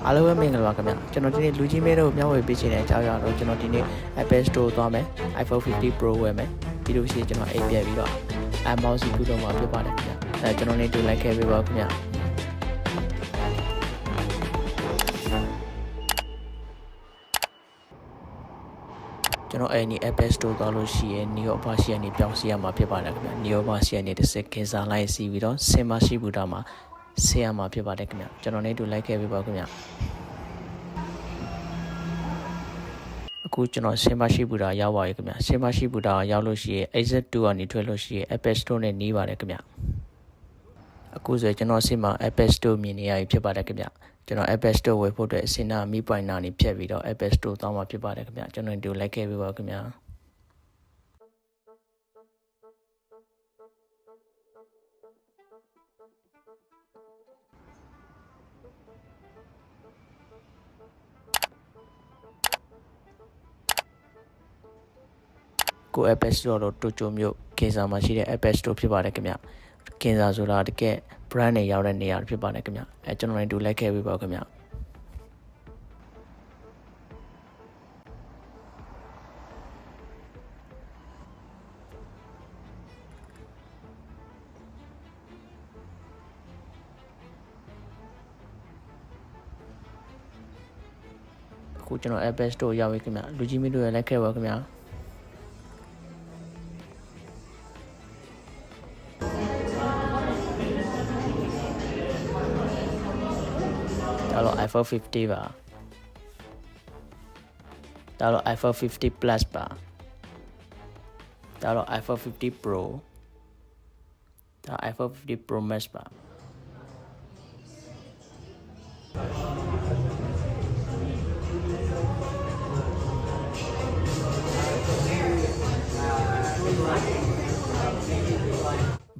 အားလုံးပဲမင်္ဂလာပါခင်ဗျကျွန်တော်ဒီနေ့လူကြီးမဲတို့မျှဝေပေးချင်တဲ့အကြောင်းအရာတော့ကျွန်တော်ဒီနေ့ Apple Store သွားမယ် iPhone 50 Pro ဝယ်မယ်ပြီးလို့ရှိရင်ကျွန်တော်အိပ်ပြက်ပြီးတော့ unboxing ပြုလုပ်မှာဖြစ်ပါတယ်ခင်ဗျကျွန်တော်လည်းတူလိုက်ခဲ့ပေးပါခင်ဗျကျွန်တော်အဲ့ဒီ Apple Store သွားလို့ရှိရင် Neo ဘာရှိရနေပြောင်းစီရမှာဖြစ်ပါတယ်ခင်ဗျ Neo ဘာရှိရနေတစ်စက်ခင်းစားလိုက်စီပြီးတော့စင်မရှိဘူးတာမှာဆေးရမှာဖြစ်ပါတယ်ခင်ဗျကျွန်တော်လည်းတူလိုက်ခဲ့ပေးပါခင်ဗျအခုကျွန်တော်စင်မရှိဘူးတာရောက်ပါပြီခင်ဗျစင်မရှိဘူးတာရောက်လို့ရှိရင် exit 2ကနေထွက်လို့ရှိရင် Apple Store နဲ့နီးပါတယ်ခင်ဗျအခုဆိုကျွန်တော်စင်မှာ Apple Store မြင်နေရပြီဖြစ်ပါတယ်ခင်ဗျကျွန်တော် Apple Store ဝယ်ဖို့အတွက်အစင်နာမိပိုင်နာနေဖြတ်ပြီးတော့ Apple Store သွားမှာဖြစ်ပါတယ်ခင်ဗျကျွန်တော်တူလိုက်ခဲ့ပေးပါခင်ဗျကို Apple Store တော့တိုကျိုမြို့ Ginza မှာရှိတဲ့ Apple Store ဖြစ်ပါတယ်ခင်ဗျ Ginza ဆိုတာတကယ် brand တွေရောက်တဲ့နေရာဖြစ်ပါတယ်ခင်ဗျကျွန်တော်လည်းတူလိုက်ခဲ့ပေးပါခင်ဗျအခုကျွန်တော် Apple Store ရောက်ပြီခင်ဗျလူကြီးမင်းတို့လည်းလိုက်ခဲ့ပါခင်ဗျiPhone 50 ပါဒါတော့ iPhone 50 Plus ပါဒါတော့ iPhone 50 Pro ဒါ iPhone 50 Pro Max ပါ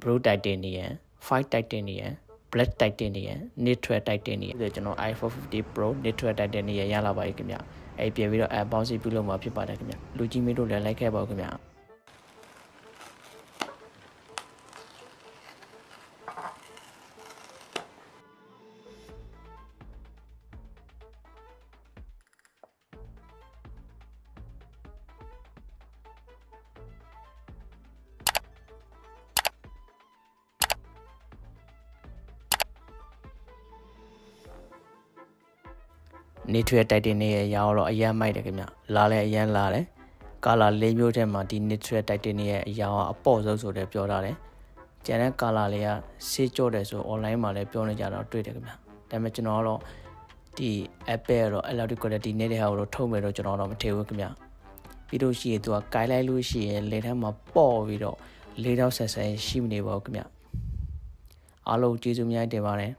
Blue Titanium 5 Titanium Black Titanium Neutral Titanium ဆိုကျွန်တော် iPhone 50 Pro Neutral Titanium ရလာပါပြီခင်ဗျအဲ့ပြင်ပြီးတော့ unboxing ပြုလုပ်မှာဖြစ်ပါတယ်ခင်ဗျလူကြီးမင်းတို့လည်းလိုက်ခဲ့ပါဦးခင်ဗျနေထွေတိုက်တင်နေရရောတော့အရန်မိုက်တယ်ခင်ဗျလာလဲအရန်လာတယ်ကာလာ၄မျိုးထဲမှာဒီနေထွေတိုက်တင်နေရအရာအပေါ့ဆုံးဆိုတယ်ပြောထားတယ်ကျန်တဲ့ကာလာလေးကစေးကြော့တယ်ဆို online မှာလည်းပြောနေကြတော့တွေ့တယ်ခင်ဗျဒါပေမဲ့ကျွန်တော်ကတော့ဒီ Apple ကတော့အဲ့လောက်ဒီ quality နေတဲ့ဟာကိုတော့ထုတ်မယ်တော့ကျွန်တော်တော့မထင်ဘူးခင်ဗျပြီးလို့ရှိရင်သူကကိုင်လိုက်လို့ရှိရင်လေထဲမှာပေါ့ပြီးတော့၄တောက်ဆက်ဆက်ရှိမနေပါဘူးခင်ဗျအားလုံးကျေးဇူးများတင်ပါတယ်